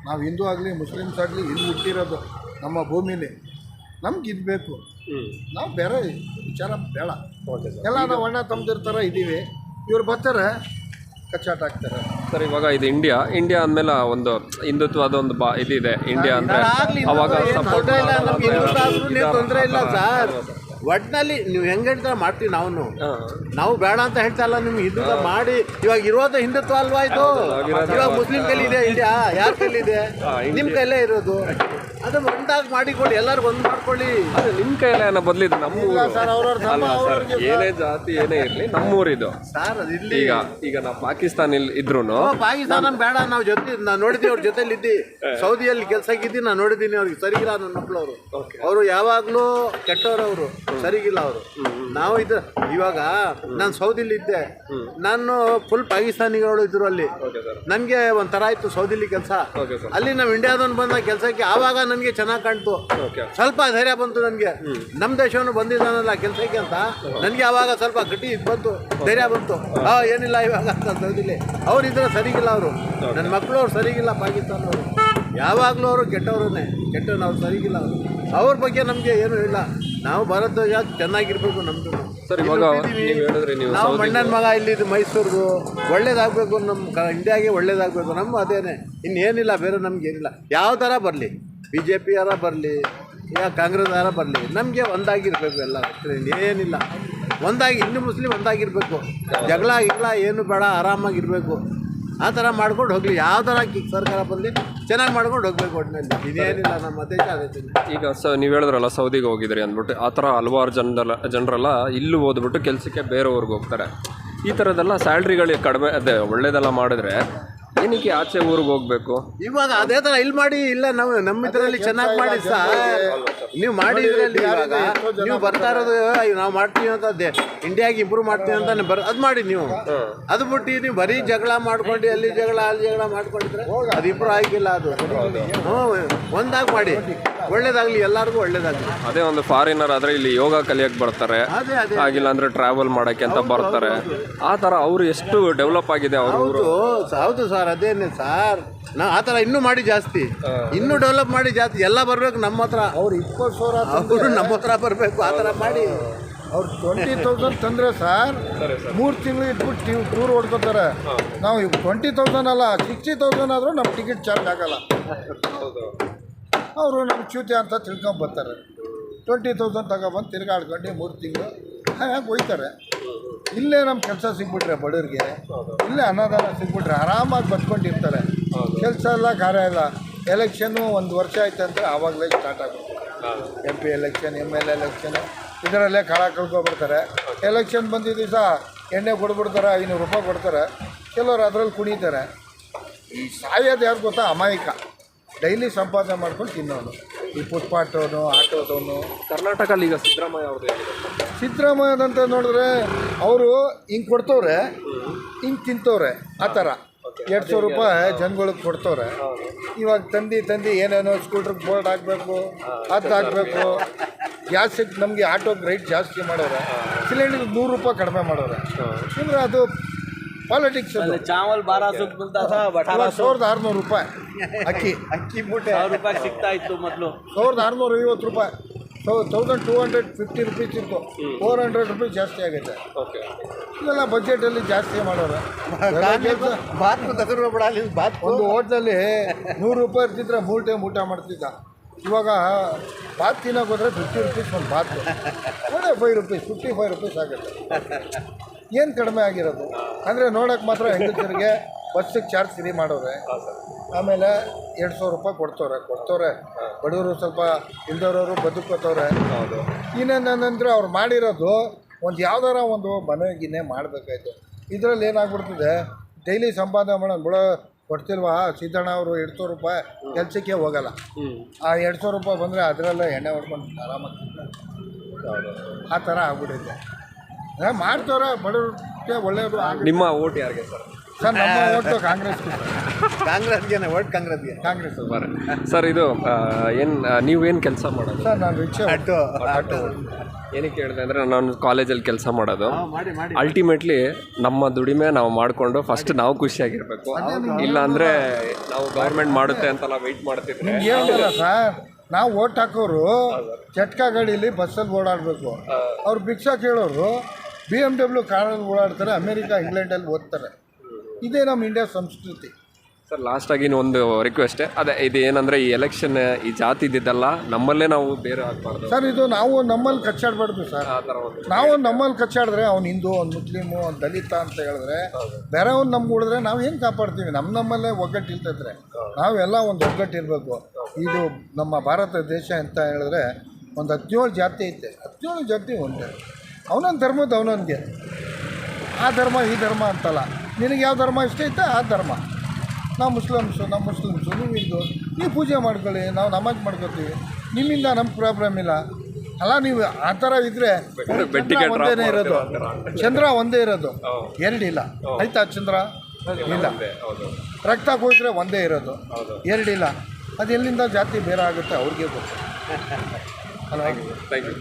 ನಾವು ಹಿಂದೂ ಆಗಲಿ ಮುಸ್ಲಿಮ್ಸ್ ಆಗಲಿ ಇಲ್ಲಿ ಹುಟ್ಟಿರೋದು ನಮ್ಮ ಭೂಮಿಲಿ ನಮ್ಗೆ ಇದು ಬೇಕು. ನಾವು ಬೇರೆ ವಿಚಾರ ಬೇಡ. ಎಲ್ಲ ನಾವು ಅಣ್ಣ ತಮ್ಮದಿರ್ತಾರ ಇದ್ದೀವಿ. ಇವ್ರು ಬರ್ತಾರೆ ಕಚ್ಚಾಟ ಆಗ್ತಾರೆ. ಸರ್ ಇವಾಗ ಇದು ಇಂಡಿಯಾ ಅಂದಮೇಲೆ ಒಂದು ಹಿಂದುತ್ವದ ಒಂದು ಇದಿದೆ. ಇಂಡಿಯಾ ಅಂದರೆ ಅವಾಗ ತೊಂದರೆ ಇಲ್ಲ ಸರ್. ಒಟ್ಟಿನಲ್ಲಿ ನೀವು ಹೆಂಗೆ ಹೇಳ್ತಾರೆ ಮಾಡ್ತೀವಿ. ನಾವು ಬೇಡ ಅಂತ ಹೇಳ್ತಾ ಇಲ್ಲ. ನಿಮ್ಗೆ ಹಿಂದುತ್ವ ಮಾಡಿ ಇವಾಗ ಇರೋದು ಹಿಂದುತ್ವ ಅಲ್ವಾ ಇದು. ಇವಾಗ ಮುಸ್ಲಿಂ ಕೈಲಿದೆ ಇಂಡಿಯಾ, ಯಾರ ಕೈಲಿದೆ? ನಿಮ್ಮ ಕೈಲೇ ಇರೋದು. ಅದು ಒಂದಾಗಿ ಮಾಡಿಕೊಳ್ಳಿ, ಎಲ್ಲರಿಗೂ ಒಂದು ಮಾಡ್ಕೊಳ್ಳಿ. ನಿಮ್ಮ ಕೈಯಲ್ಲ ಬದಲಿದ್ದು ನಮ್ಮ ಏನೇ ಜಾತಿ ಏನೇ ಇರಲಿ ನಮ್ಮೂರಿದು ಸರ್. ಅದು ಇಲ್ಲಿ ಈಗ ನಾವು ಪಾಕಿಸ್ತಾನ ಇದ್ರು ಪಾಕಿಸ್ತಾನ ಬೇಡ. ನಾವು ನೋಡಿದ್ದೀವಿ ಅವ್ರ ಜೊತೆಲಿ ಇದ್ದಿ. ಸೌದಿಯಲ್ಲಿ ಕೆಲಸಕ್ಕಿದ್ದು ನಾನು ನೋಡಿದ್ದೀನಿ. ಅವ್ರಿಗೆ ಸರಿಗಿಲ್ಲ ನನ್ನ ಮಕ್ಕಳು. ಅವರು ಯಾವಾಗಲೂ ಕೆಟ್ಟವರು, ಅವರು ಸರಿಗಿಲ್ಲ ಅವರು. ನಾವು ಇವಾಗ ನಾನು ಸೌದಿಲಿ ಇದ್ದೆ. ನಾನು ಫುಲ್ ಪಾಕಿಸ್ತಾನಿಗಳು ಇದ್ರು ಅಲ್ಲಿ. ನನಗೆ ಒಂಥರ ಆಯಿತು ಸೌದಿಲಿ ಕೆಲಸ. ಅಲ್ಲಿ ನಾವು ಇಂಡಿಯಾದವ್ನು ಬಂದ ಕೆಲಸಕ್ಕೆ ಆವಾಗ ನನಗೆ ಚೆನ್ನಾಗಿ ಕಾಣ್ತು. ಸ್ವಲ್ಪ ಧೈರ್ಯ ಬಂತು ನನಗೆ. ನಮ್ಮ ದೇಶವನ್ನು ಬಂದಿದ್ದಾನಲ್ಲ ಕೆಲಸಕ್ಕೆ ಅಂತ ನನಗೆ ಆವಾಗ ಸ್ವಲ್ಪ ಗಟ್ಟಿ ಬಂತು, ಧೈರ್ಯ ಬಂತು. ಏನಿಲ್ಲ ಇವಾಗ ಅಂತ ಸೌದಿಲಿ ಅವ್ರಿದ್ರೆ ಸರಿಗಿಲ್ಲ. ಅವರು ನನ್ನ ಮಕ್ಕಳು ಅವ್ರು ಸರಿಗಿಲ್ಲ. ಪಾಕಿಸ್ತಾನವರು ಯಾವಾಗಲೂ ಅವರು ಕೆಟ್ಟವ್ರನ್ನೇ. ಅವ್ರು ಸರಿಗಿಲ್ಲ. ಅವ್ರ ಬಗ್ಗೆ ನಮಗೆ ಏನೂ ಇಲ್ಲ. ನಾವು ಭಾರತ ಚೆನ್ನಾಗಿರ್ಬೇಕು. ನಮ್ಮದು ಸರ್ ಇವಾಗ ನಾವು ಮಣ್ಣನ ಮಗ ಇಲ್ಲಿದ್ದು ಮೈಸೂರಿಗೂ ಒಳ್ಳೇದಾಗಬೇಕು. ನಮ್ಮ ಇಂಡಿಯಾಗೆ ಒಳ್ಳೇದಾಗಬೇಕು. ನಮ್ಮ ಅದೇನೆ, ಇನ್ನೇನಿಲ್ಲ. ಬೇರೆ ನಮಗೇನಿಲ್ಲ. ಯಾವ ಥರ ಬರಲಿ, BJP ಯಾರ ಬರಲಿ, ಯಾ ಕಾಂಗ್ರೆಸ್ ಯಾರ ಬರಲಿ, ನಮಗೆ ಒಂದಾಗಿರ್ಬೇಕು. ಎಲ್ಲ ಏನಿಲ್ಲ, ಒಂದಾಗಿ ಹಿಂದೂ ಮುಸ್ಲಿಂ ಒಂದಾಗಿರ್ಬೇಕು. ಜಗಳ ಏನು ಬೇಡ, ಆರಾಮಾಗಿರಬೇಕು. ಆ ಥರ ಮಾಡ್ಕೊಂಡು ಹೋಗಲಿ. ಯಾವ ಥರ ಸರ್ಕಾರ ಬಂದು ಚೆನ್ನಾಗಿ ಮಾಡ್ಕೊಂಡು ಹೋಗ್ಬೇಕು. ಒಟ್ಟಿನಲ್ಲಿ ಇದೇನಿಲ್ಲ. ನಮ್ಮ ದೇಶ ಅದೇ. ಈಗ ನೀವು ಹೇಳಿದ್ರಲ್ಲ ಸೌದಿಗೆ ಹೋಗಿದ್ರಿ ಅಂದ್ಬಿಟ್ಟು, ಆ ಥರ ಹಲವಾರು ಜನರೆಲ್ಲ ಇಲ್ಲೂ ಓದ್ಬಿಟ್ಟು ಕೆಲಸಕ್ಕೆ ಬೇರೆಯವ್ರಿಗೆ ಹೋಗ್ತಾರೆ. ಈ ಥರದ್ದೆಲ್ಲ ಸ್ಯಾಲ್ರಿಗಳಿಗೆ ಕಡಿಮೆ ಒಳ್ಳೇದೆಲ್ಲ ಮಾಡಿದ್ರೆ ಏನಕ್ಕೆ ಆಚೆ ಊರಿಗೆ ಹೋಗ್ಬೇಕು? ಇವಾಗ ಅದೇ ಥರ ಇಲ್ಲಿ ಮಾಡಿ. ಇಲ್ಲ, ನಾವು ನಮ್ಮ ಇದರಲ್ಲಿ ಚೆನ್ನಾಗಿ ಮಾಡಿ ಸರ್. ನೀವು ಮಾಡಿ ಇದರಲ್ಲಿ ಇವಾಗ ನೀವು ಬರ್ತಾ ಇರೋದು ನಾವು ಮಾಡ್ತೀವಿ ಅಂತ ಇಂಡಿಯಾಗೆ ಇಂಪ್ರೂವ್ ಮಾಡ್ತೀವಿ ಅಂತ ಅದು ಮಾಡಿ ನೀವು. ಅದು ಬಿಟ್ಟು ನೀವು ಬರೀ ಜಗಳ ಮಾಡ್ಕೊಂಡು ಅಲ್ಲಿ ಜಗಳ ಮಾಡ್ಕೊಂಡಿದ್ರೆ ಅದು ಇಂಪ್ರೂವ್ ಆಗಿಲ್ಲ. ಅದು ಒಂದಾಗಿ ಮಾಡಿ. ಒಳ್ಳೇದಾಗಲಿ, ಎಲ್ಲರಿಗೂ ಒಳ್ಳೇದಾಗಲಿ. ಅದೇ ಒಂದು ಫಾರಿನರ್ ಆದರೆ ಇಲ್ಲಿ ಯೋಗ ಕಲಿಯೋಕ್ಕೆ ಬರ್ತಾರೆ, ಆಗಿಲ್ಲ ಅಂದರೆ ಟ್ರಾವೆಲ್ ಮಾಡೋಕ್ಕೆ ಅಂತ ಬರ್ತಾರೆ. ಆ ಥರ ಅವರು ಎಷ್ಟು ಡೆವಲಪ್ ಆಗಿದೆ ಅವರು. ಹೌದು ಸರ್, ಅದೇನೆ ಸರ್. ನಾವು ಆ ಥರ ಇನ್ನೂ ಮಾಡಿ ಜಾಸ್ತಿ, ಇನ್ನೂ ಡೆವಲಪ್ ಮಾಡಿ ಜಾಸ್ತಿ. ಎಲ್ಲ ಬರಬೇಕು ನಮ್ಮ ಹತ್ರ. ಅವ್ರು 20,000 ಅವರು ನಮ್ಮ ಹತ್ರ ಬರಬೇಕು. ಆ ಥರ ಮಾಡಿ. ಅವ್ರು 20,000 ತಂದರೆ ಸರ್ 3 ತಿಂಗಳು ಇಟ್ಬಿಟ್ಟು ಟೂರ್ ಹೊಡ್ಕೋತಾರೆ. ನಾವು ಈಗ 20,000 ಅಲ್ಲ, 60,000 ಆದರೂ ನಮ್ಮ ಟಿಕೆಟ್ ಚಾರ್ಜ್ ಆಗಲ್ಲ. ಅವರು ನಮ್ಮ ಚ್ಯೂತಿ ಅಂತ ತಿಳ್ಕೊಂಡು ಬರ್ತಾರೆ. 20,000 ತಗೊಬಂದು ತಿರ್ಗಾಡ್ಕೊಂಡು 3 ತಿಂಗಳು ಹಾಗಾಗಿ ಹೋಯ್ತಾರೆ. ಇಲ್ಲೇ ನಮ್ಮ ಕೆಲಸ ಸಿಗ್ಬಿಟ್ರೆ ಬಡವ್ರಿಗೆ, ಇಲ್ಲೇ ಅನ್ನದಾನ ಸಿಗ್ಬಿಟ್ರೆ ಆರಾಮಾಗಿ ಬದ್ಕೊಂಡಿರ್ತಾರೆ. ಕೆಲಸ ಇಲ್ಲ, ಕಾರ್ಯ ಇಲ್ಲ. ಎಲೆಕ್ಷನ್ನು 1 ವರ್ಷ ಆಯ್ತು ಅಂದರೆ ಆವಾಗಲೇ ಸ್ಟಾರ್ಟ್ ಆಗುತ್ತೆ. MP ಎಲೆಕ್ಷನ್, MLA ಎಲೆಕ್ಷನ್, ಇದರಲ್ಲೇ ಕಾಳ ಕಳ್ಕೊಬಿಡ್ತಾರೆ. ಎಲೆಕ್ಷನ್ ಬಂದಿದ್ದ ದಿವಸ ಎಣ್ಣೆ ಕೊಡ್ಬಿಡ್ತಾರೆ, 500 ರೂಪಾಯಿ ಕೊಡ್ತಾರೆ. ಕೆಲವರು ಅದರಲ್ಲಿ ಕುಣಿತಾರೆ. ಈ ಸಾಯೋದು ಯಾರು ಗೊತ್ತಾ? ಅಮಾಯಕ. ಡೈಲಿ ಸಂಪಾದನೆ ಮಾಡ್ಕೊಂಡು ತಿನ್ನೋನು. ಈ ಫುಟ್ಪಾಟೋನು, ಆಟೋದವನು. ಕರ್ನಾಟಕಲ್ಲಿ ಈಗ ಸಿದ್ದರಾಮಯ್ಯದಂತ ನೋಡಿದ್ರೆ ಅವರು ಹಿಂಗೆ ಕೊಡ್ತವ್ರೆ, ಹಿಂಗೆ ತಿಂತವ್ರೆ. ಆ ಥರ 200 ರೂಪಾಯಿ ಜನಗಳಿಗೆ ಕೊಡ್ತವ್ರೆ. ಇವಾಗ ತಂದು ಏನೇನೋ ಸ್ಕೂಟ್ರಿಗೆ ಬೋರ್ಡ್ ಹಾಕಬೇಕು, ಅದು ಹಾಕಬೇಕು. ಗ್ಯಾಸಿಗೆ ನಮಗೆ ಆಟೋಗೆ ರೇಟ್ ಜಾಸ್ತಿ ಮಾಡೋರೆ, ಸಿಲಿಂಡರ್ಗೆ 100 ರೂಪಾಯಿ ಕಡಿಮೆ ಮಾಡೋರೆ. ಅಂದರೆ ಅದು ಪಾಲಿಟಿಕ್ಸ್. ಚಾವಲ್ 1,600 ರೂಪಾಯಿ ಅಕ್ಕಿ ಮೂಟೆ ರೂಪಾಯಿ ಸಿಗ್ತಾ ಇತ್ತು ಮೊದಲು. 1,650 ರೂಪಾಯಿ. 1,250 ರೂಪೀಸ್ ಇತ್ತು. 400 ರೂಪೀಸ್ ಜಾಸ್ತಿ ಆಗೈತೆ. ಇವೆಲ್ಲ ಬಜೆಟಲ್ಲಿ ಜಾಸ್ತಿ ಮಾಡೋರು. ಒಂದು ಹೋಟ್ಲಲ್ಲಿ 100 ರೂಪಾಯಿ ಇರ್ತಿದ್ರೆ 3 ಟೈಮ್ ಊಟ ಮಾಡ್ತಿದ್ದ. ಇವಾಗ ಬಾತ್ ತಿನ್ನೋಕೆ ಹೋದರೆ 50 ರೂಪೀಸ್ ಒಂದು ಬಾತ್. 5 ರೂಪೀಸ್, 55 ರೂಪೀಸ್ ಆಗುತ್ತೆ. ಏನು ಕಡಿಮೆ ಆಗಿರೋದು ಅಂದರೆ ನೋಡೋಕೆ ಮಾತ್ರ ಹೆಂಗಸರಿಗೆ ಬಸ್ಸಿಗೆ ಚಾರ್ಜ್ ಫ್ರೀ ಮಾಡೋರೆ. ಆಮೇಲೆ 200 ರೂಪಾಯಿ ಕೊಡ್ತವ್ರೆ. ಬಡವರು ಸ್ವಲ್ಪ ಇಲ್ದವ್ರವರು ಬದುಕೋತವ್ರೆ. ಇನ್ನೇನಂದ್ರೆ ಅವ್ರು ಮಾಡಿರೋದು ಒಂದು ಯಾವ್ದಾರ ಒಂದು ಮನೆಗಿನ್ನೇ ಮಾಡಬೇಕಾಯ್ತು. ಇದರಲ್ಲಿ ಏನಾಗ್ಬಿಡ್ತದೆ, ಡೈಲಿ ಸಂಪಾದನೆ ಮಾಡೋದು ಕೊಡ್ತಿಲ್ವಾ ಸಿದ್ದಣ್ಣ ಅವರು 200 ರೂಪಾಯಿ ಕೆಲಸಕ್ಕೆ ಹೋಗಲ್ಲ. ಆ 200 ರೂಪಾಯಿ ಬಂದರೆ ಅದರಲ್ಲೇ ಎಣ್ಣೆ ಹೊಡ್ಕೊಂಡು ಆರಾಮಾಗಿ ಆ ಥರ ಆಗ್ಬಿಟ್ಟಿದೆ. ಮಾಡ್ತವ್ರೆ ಬಡವ್ರಿಗೆ ಒಳ್ಳೆಯದು. ನಿಮ್ಮ ಓಟ್ ಯಾರಿಗೆ ಸರ್? ಸರ್ ನಮ್ಮ ಓಟು ಕಾಂಗ್ರೆಸ್ಗೆ ಕಾಂಗ್ರೆಸ್ಗೆ ಓಟ್ ಕಾಂಗ್ರೆಸ್ಗೆ. ಕಾಂಗ್ರೆಸ್. ಸರ್ ಇದು ಏನು ನೀವೇನು ಕೆಲಸ ಮಾಡೋದು? ಸರ್ ನಾನು ರಿಕ್ಷಾ ಆಟೋ ಏನಕ್ಕೆ ಹೇಳಿದೆ ಅಂದರೆ ನಾನು ಕಾಲೇಜಲ್ಲಿ ಕೆಲಸ ಮಾಡೋದು. ಮಾಡಿ ಮಾಡಿ ಅಲ್ಟಿಮೇಟ್ಲಿ ನಮ್ಮ ದುಡಿಮೆ ನಾವು ಮಾಡಿಕೊಂಡು ಫಸ್ಟ್ ನಾವು ಖುಷಿಯಾಗಿರ್ಬೇಕು. ಇಲ್ಲ ಅಂದರೆ ನಾವು ಗೌರ್ಮೆಂಟ್ ಮಾಡುತ್ತೆ ಅಂತೆಲ್ಲ ವೆಯ್ಟ್ ಮಾಡ್ತಿದ್ರೆ ನಿಮ್ಗೆ ಹೇಳಿಲ್ಲ ಸರ್, ನಾವು ಓಟ್ ಹಾಕೋರು ಚಟ್ಕ ಗಾಡೀಲಿ ಬಸ್ಸಲ್ಲಿ ಓಡಾಡಬೇಕು. ಅವ್ರು ಭಿಕ್ಷಾ ಕೇಳೋರು BMW ಕಾರಲ್ಲಿ ಓಡಾಡ್ತಾರೆ, ಅಮೇರಿಕಾ ಇಂಗ್ಲೆಂಡಲ್ಲಿ ಓದ್ತಾರೆ. ಇದೇ ನಮ್ಮ ಇಂಡಿಯಾ ಸಂಸ್ಕೃತಿ. ಸರ್ ಲಾಸ್ಟಾಗಿ ಒಂದು ರಿಕ್ವೆಸ್ಟೇ, ಅದೇ ಇದು ಏನಂದರೆ ಈ ಎಲೆಕ್ಷನ್ ಈ ಜಾತಿ ಇದ್ದಿದ್ದಲ್ಲ ನಮ್ಮಲ್ಲೇ ನಾವು ಬೇರೆ ಆಗಬಾರ್ದು ಸರ್. ಇದು ನಾವು ನಮ್ಮಲ್ಲಿ ಕಚ್ಚಾಡಬಾರ್ದು ಸರ್. ಆ ಥರ ಒಂದು ನಾವು ನಮ್ಮಲ್ಲಿ ಕಚ್ಚಾಡಿದ್ರೆ ಅವ್ನು ಹಿಂದೂ, ಅವ್ನು ಮುಸ್ಲಿಮು, ಅವ್ನು ದಲಿತ ಅಂತ ಹೇಳಿದ್ರೆ ಬೇರೆಯವ್ನು ನಮ್ಗೆ ಉಳಿದ್ರೆ ನಾವು ಏನು ಕಾಪಾಡ್ತೀವಿ? ನಮ್ಮಲ್ಲೇ ಒಗ್ಗಟ್ಟು ಇಲ್ತಿದ್ರೆ ನಾವೆಲ್ಲ ಒಂದು ಒಗ್ಗಟ್ಟು ಇರಬೇಕು. ಇದು ನಮ್ಮ ಭಾರತ ದೇಶ ಅಂತ ಹೇಳಿದ್ರೆ ಒಂದು 17 ಜಾತಿ ಐತೆ. 17 ಜಾತಿ ಒಂದೇ. ಅವನೊಂದು ಧರ್ಮದ ಅವನೊಂದಿಗೆ, ಆ ಧರ್ಮ ಈ ಧರ್ಮ ಅಂತಲ್ಲ. ನಿನಗೆ ಯಾವ ಧರ್ಮ ಇಷ್ಟ ಐತೆ ಆ ಧರ್ಮ. ನಾವು ಮುಸ್ಲಿಮ್ಸು, ನೀವು ಹಿಂದೂ, ನೀವು ಪೂಜೆ ಮಾಡ್ಕೊಳ್ಳಿ, ನಾವು ನಮಾಜ್ ಮಾಡ್ಕೊತೀವಿ. ನಿಮ್ಮಿಂದ ನಮ್ಮ ಪ್ರಾಬ್ಲಮ್ ಇಲ್ಲ ಅಲ್ಲ. ನೀವು ಆ ಥರ ಇದ್ದರೆ ಒಂದೇ ಇರೋದು, ಚಂದ್ರ ಒಂದೇ ಇರೋದು, ಎರಡಿಲ್ಲ. ಆಯ್ತಾ? ಚಂದ್ರ ಇಲ್ಲ, ರಕ್ತ ಕೊಯ್ದ್ರೆ ಒಂದೇ ಇರೋದು, ಎರಡಿಲ್ಲ. ಅದು ಎಲ್ಲಿಂದ ಜಾತಿ ಬೇರೆ ಆಗುತ್ತೆ ಅವ್ರಿಗೆ ಗೊತ್ತು ಅಲ್ಲ. Thank you.